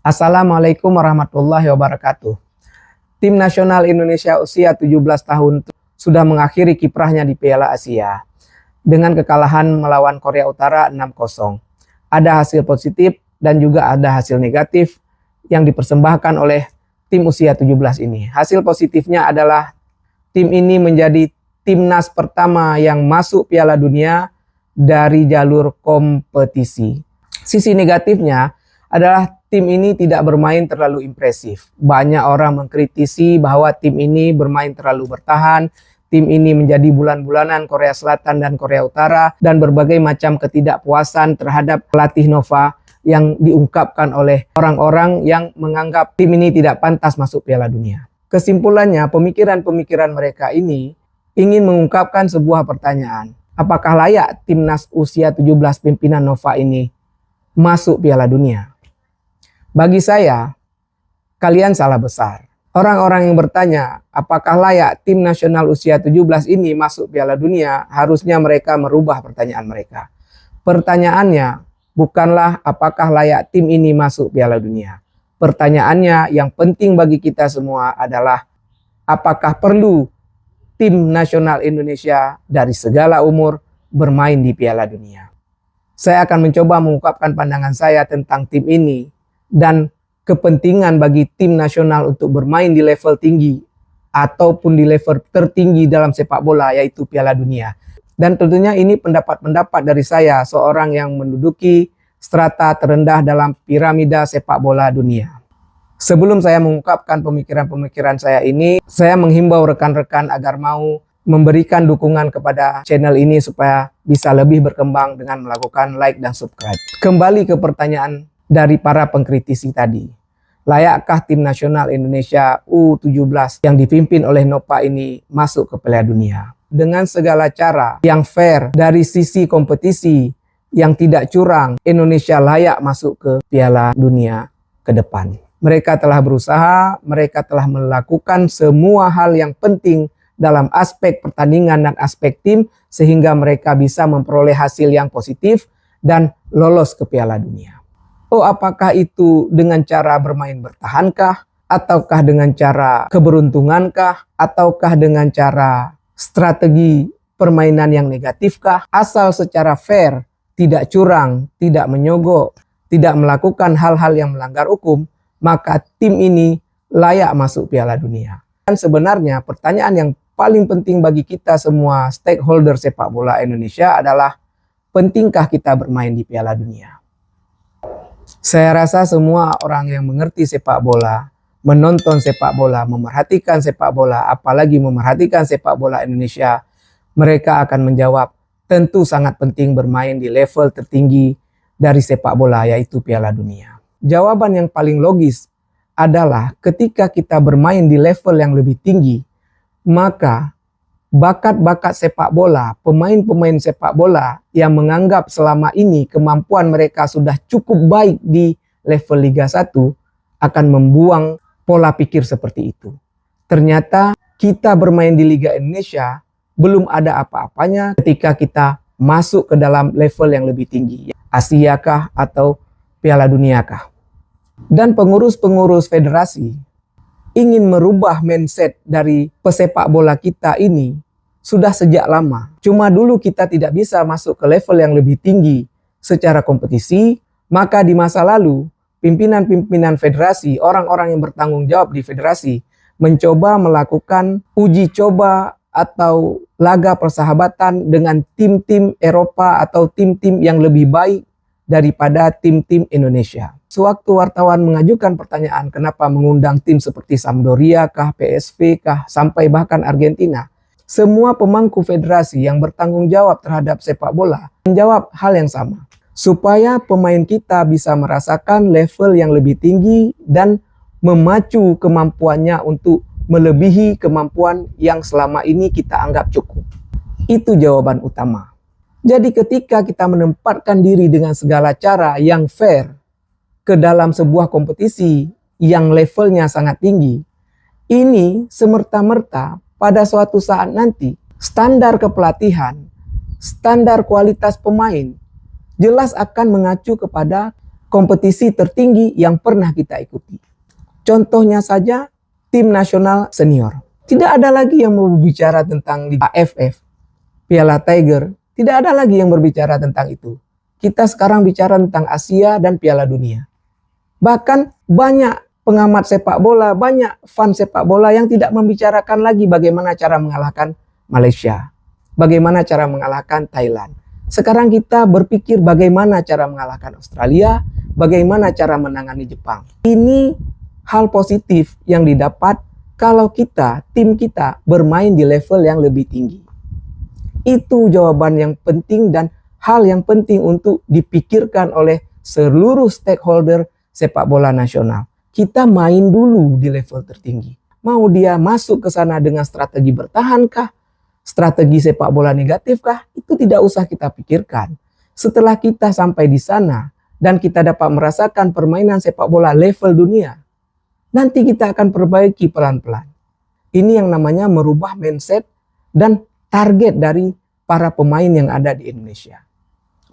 Assalamualaikum warahmatullahi wabarakatuh. Tim nasional Indonesia usia 17 tahun sudah mengakhiri kiprahnya di Piala Asia dengan kekalahan melawan Korea Utara 6-0. Ada hasil positif dan juga ada hasil negatif yang dipersembahkan oleh tim usia 17 ini. Hasil positifnya adalah tim ini menjadi timnas pertama yang masuk Piala Dunia dari jalur kompetisi. Sisi negatifnya adalah tim ini tidak bermain terlalu impresif. Banyak orang mengkritisi bahwa tim ini bermain terlalu bertahan, tim ini menjadi bulan-bulanan Korea Selatan dan Korea Utara, dan berbagai macam ketidakpuasan terhadap pelatih Nova yang diungkapkan oleh orang-orang yang menganggap tim ini tidak pantas masuk Piala Dunia. Kesimpulannya, pemikiran-pemikiran mereka ini ingin mengungkapkan sebuah pertanyaan. Apakah layak timnas usia 17 pimpinan Nova ini masuk Piala Dunia? Bagi saya, kalian salah besar. Orang-orang yang bertanya, apakah layak tim nasional usia 17 ini masuk Piala Dunia, harusnya mereka merubah pertanyaan mereka. Pertanyaannya bukanlah apakah layak tim ini masuk Piala Dunia. Pertanyaannya yang penting bagi kita semua adalah apakah perlu tim nasional Indonesia dari segala umur bermain di Piala Dunia. Saya akan mencoba mengungkapkan pandangan saya tentang tim ini dan kepentingan bagi tim nasional untuk bermain di level tinggi ataupun di level tertinggi dalam sepak bola, yaitu Piala Dunia. Dan tentunya ini pendapat-pendapat dari saya, seorang yang menduduki strata terendah dalam piramida sepak bola dunia. Sebelum saya mengungkapkan pemikiran-pemikiran saya ini, saya menghimbau rekan-rekan agar mau memberikan dukungan kepada channel ini supaya bisa lebih berkembang dengan melakukan like dan subscribe. Kembali ke pertanyaan dari para pengkritisi tadi. Layakkah tim nasional Indonesia U17 yang dipimpin oleh Nova ini masuk ke Piala Dunia? Dengan segala cara yang fair dari sisi kompetisi yang tidak curang, Indonesia layak masuk ke Piala Dunia ke depan. Mereka telah berusaha, mereka telah melakukan semua hal yang penting dalam aspek pertandingan dan aspek tim sehingga mereka bisa memperoleh hasil yang positif dan lolos ke Piala Dunia. Oh, apakah itu dengan cara bermain bertahankah? Ataukah dengan cara keberuntungankah? Ataukah dengan cara strategi permainan yang negatifkah? Asal secara fair, tidak curang, tidak menyogok, tidak melakukan hal-hal yang melanggar hukum, maka tim ini layak masuk Piala Dunia. Dan sebenarnya pertanyaan yang paling penting bagi kita semua stakeholder sepak bola Indonesia adalah, pentingkah kita bermain di Piala Dunia? Saya rasa semua orang yang mengerti sepak bola, menonton sepak bola, memerhatikan sepak bola, apalagi memerhatikan sepak bola Indonesia, mereka akan menjawab, tentu sangat penting bermain di level tertinggi dari sepak bola, yaitu Piala Dunia. Jawaban yang paling logis adalah ketika kita bermain di level yang lebih tinggi, maka bakat-bakat sepak bola, pemain-pemain sepak bola yang menganggap selama ini kemampuan mereka sudah cukup baik di level Liga 1 akan membuang pola pikir seperti itu. Ternyata kita bermain di Liga Indonesia belum ada apa-apanya ketika kita masuk ke dalam level yang lebih tinggi. Asia kah atau Piala Dunia kah? Dan pengurus-pengurus federasi ingin merubah mindset dari pesepak bola kita ini sudah sejak lama. Cuma dulu kita tidak bisa masuk ke level yang lebih tinggi secara kompetisi, maka di masa lalu pimpinan-pimpinan federasi, orang-orang yang bertanggung jawab di federasi mencoba melakukan uji coba atau laga persahabatan dengan tim-tim Eropa atau tim-tim yang lebih baik daripada tim-tim Indonesia. Sewaktu wartawan mengajukan pertanyaan kenapa mengundang tim seperti Sampdoria kah, PSV kah, sampai bahkan Argentina, semua pemangku federasi yang bertanggung jawab terhadap sepak bola menjawab hal yang sama. Supaya pemain kita bisa merasakan level yang lebih tinggi dan memacu kemampuannya untuk melebihi kemampuan yang selama ini kita anggap cukup. Itu jawaban utama. Jadi ketika kita menempatkan diri dengan segala cara yang fair ke dalam sebuah kompetisi yang levelnya sangat tinggi, ini semerta-merta pada suatu saat nanti standar kepelatihan, standar kualitas pemain jelas akan mengacu kepada kompetisi tertinggi yang pernah kita ikuti. Contohnya saja tim nasional senior. Tidak ada lagi yang mau berbicara tentang Liga AFF, Piala Tiger. Tidak ada lagi yang berbicara tentang itu. Kita sekarang bicara tentang Asia dan Piala Dunia. Bahkan banyak pengamat sepak bola, banyak fan sepak bola yang tidak membicarakan lagi bagaimana cara mengalahkan Malaysia, bagaimana cara mengalahkan Thailand. Sekarang kita berpikir bagaimana cara mengalahkan Australia, bagaimana cara menangani Jepang. Ini hal positif yang didapat kalau tim kita bermain di level yang lebih tinggi. Itu jawaban yang penting dan hal yang penting untuk dipikirkan oleh seluruh stakeholder sepak bola nasional. Kita main dulu di level tertinggi. Mau dia masuk ke sana dengan strategi bertahankah? Strategi sepak bola negatifkah? Itu tidak usah kita pikirkan. Setelah kita sampai di sana dan kita dapat merasakan permainan sepak bola level dunia, nanti kita akan perbaiki pelan-pelan. Ini yang namanya merubah mindset dan target dari para pemain yang ada di Indonesia.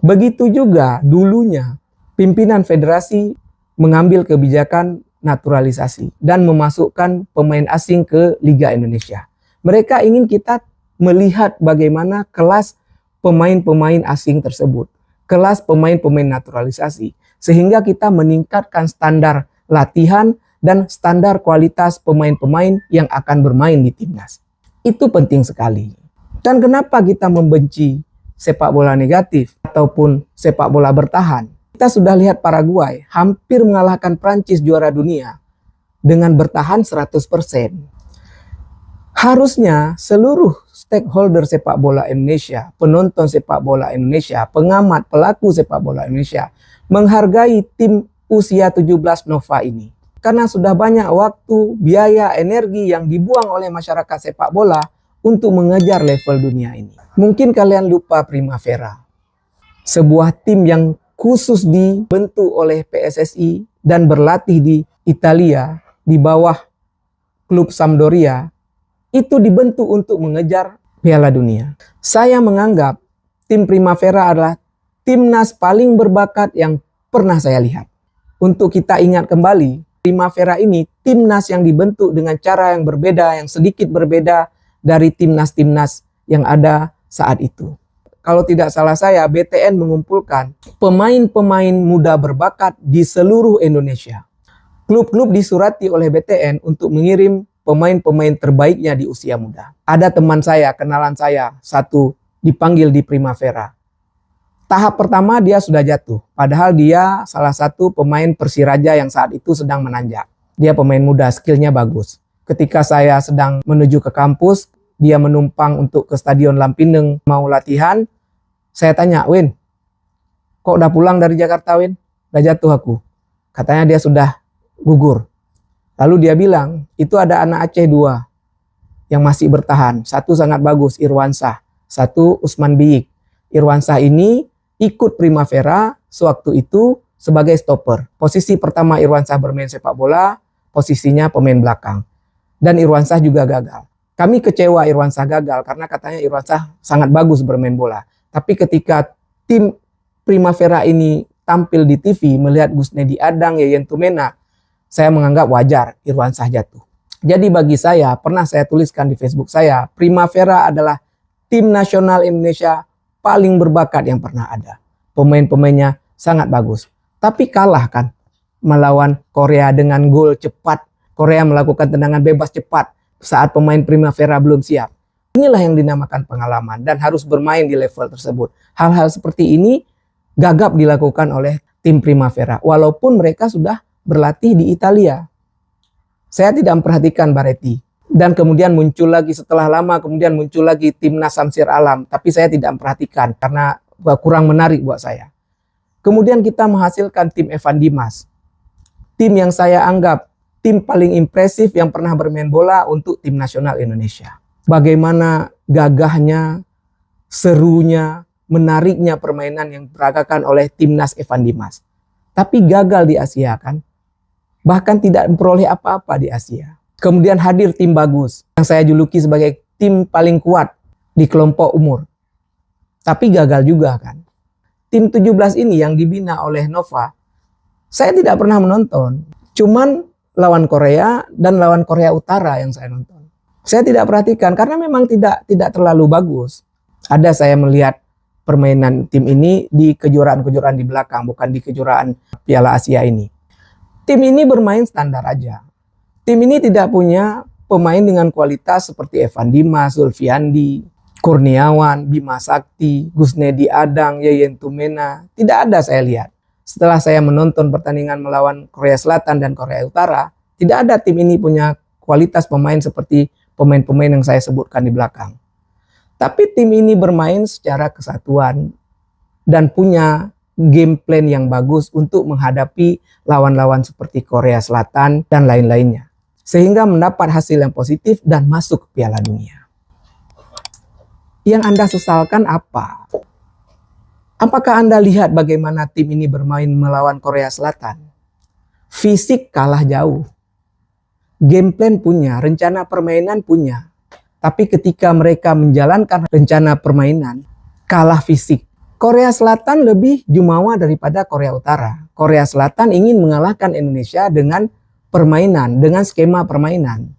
Begitu juga dulunya pimpinan federasi mengambil kebijakan naturalisasi dan memasukkan pemain asing ke Liga Indonesia. Mereka ingin kita melihat bagaimana kelas pemain-pemain asing tersebut, kelas pemain-pemain naturalisasi, sehingga kita meningkatkan standar latihan dan standar kualitas pemain-pemain yang akan bermain di timnas. Itu penting sekali. Dan kenapa kita membenci sepak bola negatif ataupun sepak bola bertahan? Kita sudah lihat Paraguay hampir mengalahkan Prancis juara dunia dengan bertahan 100%. Harusnya seluruh stakeholder sepak bola Indonesia, penonton sepak bola Indonesia, pengamat, pelaku sepak bola Indonesia menghargai tim usia 17 Nova ini. Karena sudah banyak waktu, biaya, energi yang dibuang oleh masyarakat sepak bola untuk mengejar level dunia ini. Mungkin kalian lupa Primavera, sebuah tim yang khusus dibentuk oleh PSSI dan berlatih di Italia di bawah klub Sampdoria, itu dibentuk untuk mengejar Piala Dunia. Saya menganggap tim Primavera adalah timnas paling berbakat yang pernah saya lihat. Untuk kita ingat kembali, Primavera ini timnas yang dibentuk dengan cara yang berbeda, yang sedikit berbeda dari timnas-timnas yang ada saat itu. Kalau tidak salah saya, BTN mengumpulkan pemain-pemain muda berbakat di seluruh Indonesia. Klub-klub disurati oleh BTN untuk mengirim pemain-pemain terbaiknya di usia muda. Ada teman saya, kenalan saya, satu dipanggil di Primavera. Tahap pertama dia sudah jatuh, padahal dia salah satu pemain Persiraja yang saat itu sedang menanjak. Dia pemain muda, skillnya bagus. Ketika saya sedang menuju ke kampus, dia menumpang untuk ke Stadion Lampineng mau latihan. Saya tanya, Win, kok udah pulang dari Jakarta, Win? Udah jatuh aku. Katanya dia sudah gugur. Lalu dia bilang, itu ada anak Aceh 2 yang masih bertahan. Satu sangat bagus, Irwansah. Satu Usman Biik. Irwansah ini ikut Primavera sewaktu itu sebagai stopper. Posisi pertama Irwansah bermain sepak bola, posisinya pemain belakang. Dan Irwansah juga gagal. Kami kecewa Irwansah gagal karena katanya Irwansah sangat bagus bermain bola. Tapi ketika tim Primavera ini tampil di TV melihat Gusnedi Adang, Yeyen Tumena, saya menganggap wajar Irwansah jatuh. Jadi bagi saya, pernah saya tuliskan di Facebook saya, Primavera adalah tim nasional Indonesia paling berbakat yang pernah ada. Pemain-pemainnya sangat bagus. Tapi kalah kan melawan Korea dengan gol cepat. Korea melakukan tendangan bebas cepat saat pemain Primavera belum siap. Inilah yang dinamakan pengalaman dan harus bermain di level tersebut. Hal-hal seperti ini gagap dilakukan oleh tim Primavera. Walaupun mereka sudah berlatih di Italia. Saya tidak memperhatikan Barretti. Dan kemudian muncul lagi setelah lama, kemudian muncul lagi timnas Samsir Alam. Tapi saya tidak memperhatikan karena kurang menarik buat saya. Kemudian kita menghasilkan tim Evan Dimas. Tim yang saya anggap tim paling impresif yang pernah bermain bola untuk tim nasional Indonesia. Bagaimana gagahnya, serunya, menariknya permainan yang diperagakan oleh timnas Evan Dimas. Tapi gagal di Asia kan. Bahkan tidak memperoleh apa-apa di Asia. Kemudian hadir tim bagus yang saya juluki sebagai tim paling kuat di kelompok umur. Tapi gagal juga kan. Tim 17 ini yang dibina oleh Nova Saya tidak pernah menonton. Cuman lawan Korea dan lawan Korea Utara yang saya nonton. Saya tidak perhatikan karena memang tidak terlalu bagus. Ada saya melihat permainan tim ini di kejuaraan-kejuaraan di belakang, bukan di kejuaraan Piala Asia ini. Tim ini bermain standar aja. Tim ini tidak punya pemain dengan kualitas seperti Evan Dimas, Zulfiandi, Kurniawan, Bima Sakti, Gusnedi Adang, Yeyen Tumena. Tidak ada saya lihat. Setelah saya menonton pertandingan melawan Korea Selatan dan Korea Utara, tidak ada tim ini punya kualitas pemain seperti pemain-pemain yang saya sebutkan di belakang. Tapi tim ini bermain secara kesatuan dan punya game plan yang bagus untuk menghadapi lawan-lawan seperti Korea Selatan dan lain-lainnya. Sehingga mendapat hasil yang positif dan masuk ke Piala Dunia. Yang Anda sesalkan apa? Apakah Anda lihat bagaimana tim ini bermain melawan Korea Selatan? Fisik kalah jauh. Game plan punya, rencana permainan punya. Tapi ketika mereka menjalankan rencana permainan, kalah fisik. Korea Selatan lebih jumawa daripada Korea Utara. Korea Selatan ingin mengalahkan Indonesia dengan permainan, dengan skema permainan.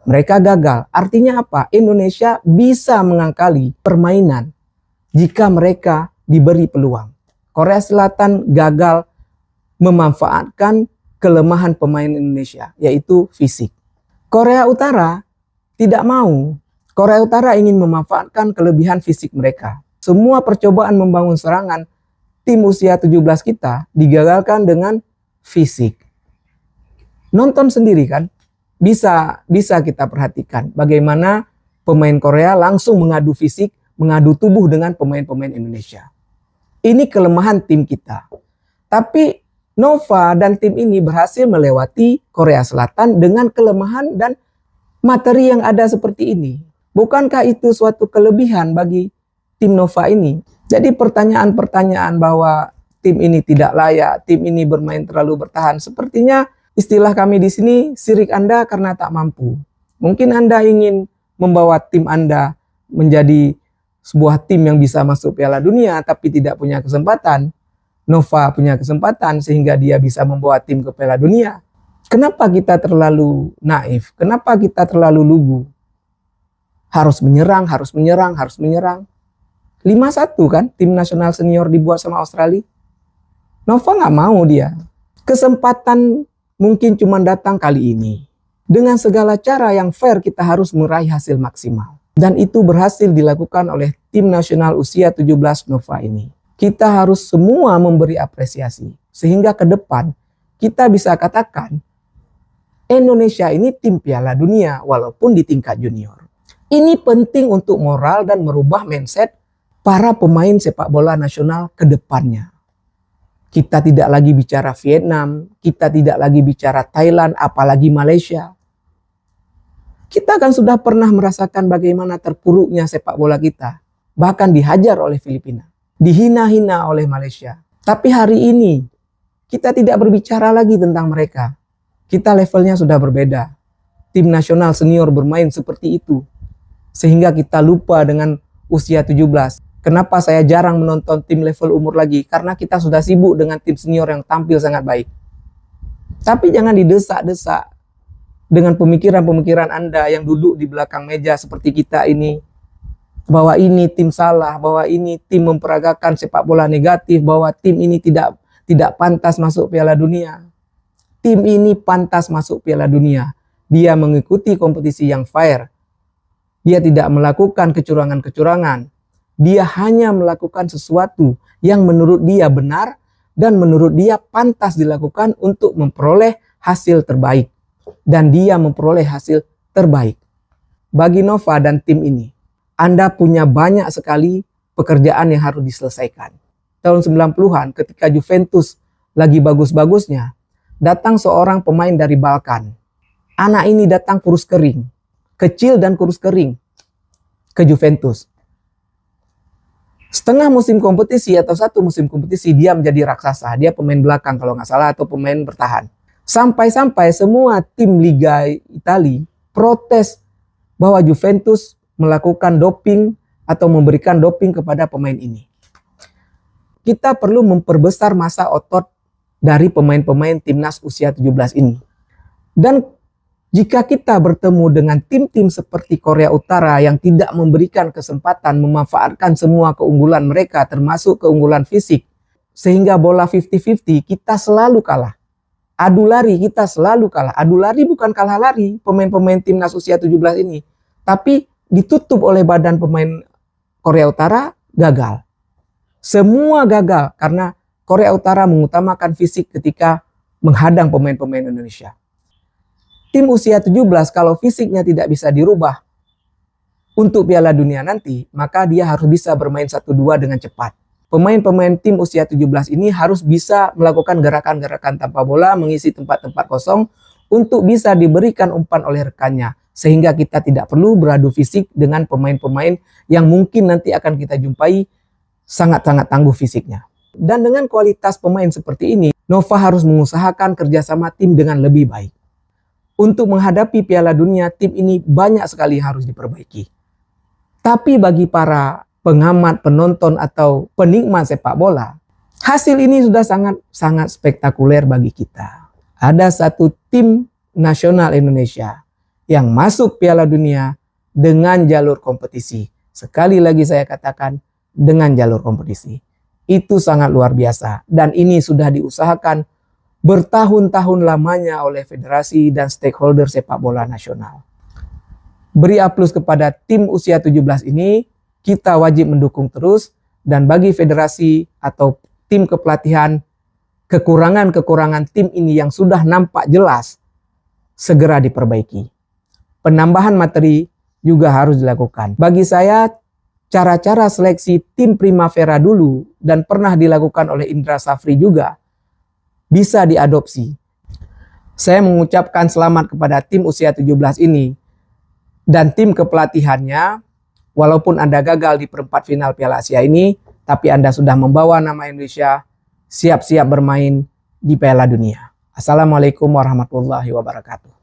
Mereka gagal. Artinya apa? Indonesia bisa mengakali permainan jika mereka diberi peluang. Korea Selatan gagal memanfaatkan kelemahan pemain Indonesia, yaitu fisik. Korea Utara tidak mau. Korea Utara ingin memanfaatkan kelebihan fisik mereka. Semua percobaan membangun serangan tim usia 17 kita digagalkan dengan fisik. Nonton sendiri kan, bisa kita perhatikan bagaimana pemain Korea langsung mengadu fisik, mengadu tubuh dengan pemain-pemain Indonesia. Ini kelemahan tim kita. Tapi Nova dan tim ini berhasil melewati Korea Selatan dengan kelemahan dan materi yang ada seperti ini. Bukankah itu suatu kelebihan bagi tim Nova ini? Jadi pertanyaan-pertanyaan bahwa tim ini tidak layak, tim ini bermain terlalu bertahan, sepertinya istilah kami di sini, sirik Anda karena tak mampu. Mungkin Anda ingin membawa tim Anda menjadi sebuah tim yang bisa masuk Piala Dunia tapi tidak punya kesempatan. Nova punya kesempatan sehingga dia bisa membawa tim ke Piala Dunia. Kenapa kita terlalu naif? Kenapa kita terlalu lugu? Harus menyerang, harus menyerang, harus menyerang. 5-1 kan tim nasional senior dibuat sama Australia. Nova nggak mau dia. Kesempatan mungkin cuma datang kali ini. Dengan segala cara yang fair kita harus meraih hasil maksimal. Dan itu berhasil dilakukan oleh tim nasional usia 17 Nova ini. Kita harus semua memberi apresiasi. Sehingga ke depan kita bisa katakan Indonesia ini tim Piala Dunia walaupun di tingkat junior. Ini penting untuk moral dan merubah mindset para pemain sepak bola nasional ke depannya. Kita tidak lagi bicara Vietnam, kita tidak lagi bicara Thailand, apalagi Malaysia. Kita kan sudah pernah merasakan bagaimana terpuruknya sepak bola kita. Bahkan dihajar oleh Filipina. Dihina-hina oleh Malaysia. Tapi hari ini kita tidak berbicara lagi tentang mereka. Kita levelnya sudah berbeda. Tim nasional senior bermain seperti itu. Sehingga kita lupa dengan usia 17. Kenapa saya jarang menonton tim level umur lagi? Karena kita sudah sibuk dengan tim senior yang tampil sangat baik. Tapi jangan didesak-desak dengan pemikiran-pemikiran Anda yang duduk di belakang meja seperti kita ini. Bahwa ini tim salah, bahwa ini tim memperagakan sepak bola negatif, bahwa tim ini tidak pantas masuk Piala Dunia. Tim ini pantas masuk Piala Dunia. Dia mengikuti kompetisi yang fair. Dia tidak melakukan kecurangan-kecurangan. Dia hanya melakukan sesuatu yang menurut dia benar dan menurut dia pantas dilakukan untuk memperoleh hasil terbaik. Dan dia memperoleh hasil terbaik. Bagi Nova dan tim ini, Anda punya banyak sekali pekerjaan yang harus diselesaikan. Tahun 90-an ketika Juventus lagi bagus-bagusnya, datang seorang pemain dari Balkan. Anak ini datang kurus kering. Kecil dan kurus kering ke Juventus. Setengah musim kompetisi atau satu musim kompetisi dia menjadi raksasa. Dia pemain belakang kalau nggak salah atau pemain bertahan. Sampai-sampai semua tim Liga Italia protes bahwa Juventus melakukan doping atau memberikan doping kepada pemain ini. Kita perlu memperbesar masa otot dari pemain-pemain timnas usia 17 ini. Dan jika kita bertemu dengan tim-tim seperti Korea Utara yang tidak memberikan kesempatan memanfaatkan semua keunggulan mereka, termasuk keunggulan fisik, sehingga bola 50-50, kita selalu kalah. Adu lari kita selalu kalah. Adu lari bukan kalah lari pemain-pemain timnas usia 17 ini, tapi ditutup oleh badan pemain Korea Utara, gagal. Semua gagal karena Korea Utara mengutamakan fisik ketika menghadang pemain-pemain Indonesia. Tim usia 17 kalau fisiknya tidak bisa dirubah untuk Piala Dunia nanti, maka dia harus bisa bermain 1-2 dengan cepat. Pemain-pemain tim usia 17 ini harus bisa melakukan gerakan-gerakan tanpa bola, mengisi tempat-tempat kosong untuk bisa diberikan umpan oleh rekannya. Sehingga kita tidak perlu beradu fisik dengan pemain-pemain yang mungkin nanti akan kita jumpai sangat-sangat tangguh fisiknya. Dan dengan kualitas pemain seperti ini, Nova harus mengusahakan kerjasama tim dengan lebih baik. Untuk menghadapi Piala Dunia, tim ini banyak sekali harus diperbaiki. Tapi bagi para pengamat, penonton, atau penikmat sepak bola, hasil ini sudah sangat spektakuler bagi kita. Ada satu tim nasional Indonesia yang masuk Piala Dunia dengan jalur kompetisi. Sekali lagi saya katakan, dengan jalur kompetisi. Itu sangat luar biasa. Dan ini sudah diusahakan bertahun-tahun lamanya oleh federasi dan stakeholder sepak bola nasional. Beri A+ kepada tim usia 17 ini. Kita wajib mendukung terus, dan bagi federasi atau tim kepelatihan, kekurangan-kekurangan tim ini yang sudah nampak jelas segera diperbaiki. Penambahan materi juga harus dilakukan. Bagi saya, cara-cara seleksi tim Primavera dulu dan pernah dilakukan oleh Indra Safri juga bisa diadopsi. Saya mengucapkan selamat kepada tim usia 17 ini dan tim kepelatihannya. Walaupun Anda gagal di perempat final Piala Asia ini, tapi Anda sudah membawa nama Indonesia siap-siap bermain di Piala Dunia. Assalamualaikum warahmatullahi wabarakatuh.